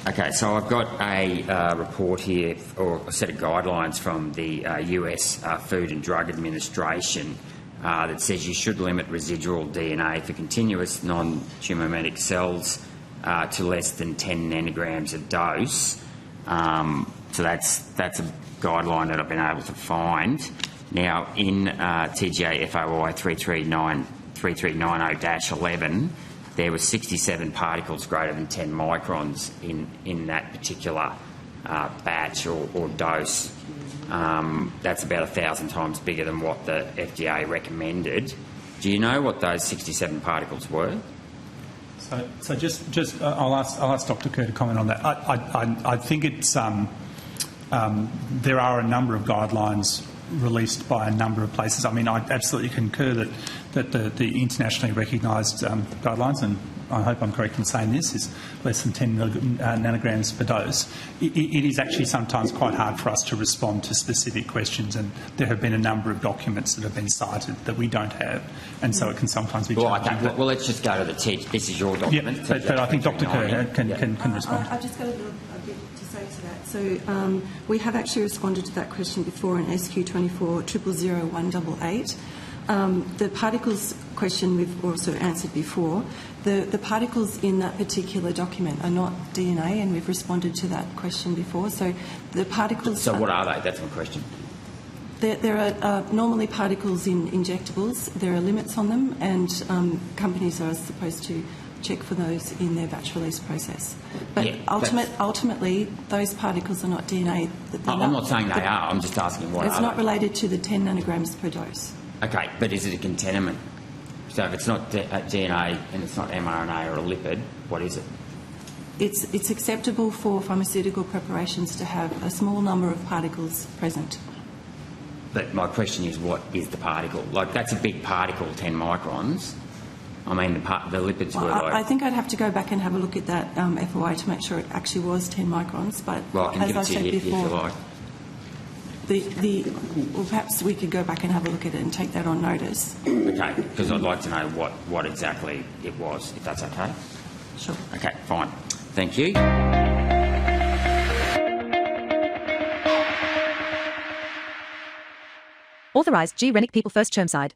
Okay, so I've got a report here, or a set of guidelines from the US Food and Drug Administration that says you should limit residual DNA for continuous non-tumomatic cells to less than 10 nanograms a dose. So that's a guideline that I've been able to find. Now, in TGA FOI 3390-11, there were 67 particles greater than 10 microns in that particular batch or dose. That's about 1,000 times bigger than what the FDA recommended. Do you know what those 67 particles were? So just I'll ask Dr. Kerr to comment on that. I think it's there are a number of guidelines released by a number of places. I mean, I absolutely concur that the internationally recognised guidelines, and I hope I'm correct in saying this, is less than 10 nanograms per dose. It is actually sometimes quite hard for us to respond to specific questions, and there have been a number of documents that have been cited that we don't have, and so it can sometimes be challenging. Well, let's just go to the TG. This is your document. Yeah, but I think Dr. Kerr can respond. I've just got a bit to say to that. So we have actually responded to that question before in SQ24 000188. The particles question we've also answered before. The particles in that particular document are not DNA, and we've responded to that question before. So the particles... So what are they? That's my question. There are normally particles in injectables. There are limits on them, and companies are supposed to check for those in their batch release process. But ultimately, those particles are not DNA. I'm not saying they are. I'm just asking what are they? It's not related to the 10 nanograms per dose. Okay, but is it a contaminant? So if it's not DNA and it's not mRNA or a lipid, what is it? It's acceptable for pharmaceutical preparations to have a small number of particles present. But my question is, what is the particle? Like, that's a big particle, 10 microns. I mean, the lipids were like... I think I'd have to go back and have a look at that FOI to make sure it actually was 10 microns. But well, I can as I said before, if you like. Well, perhaps we could go back and have a look at it and take that on notice. Okay, because I'd like to know what exactly it was, if that's okay. Sure. Okay, fine. Thank you. Authorised G. Rennick People First Chermside.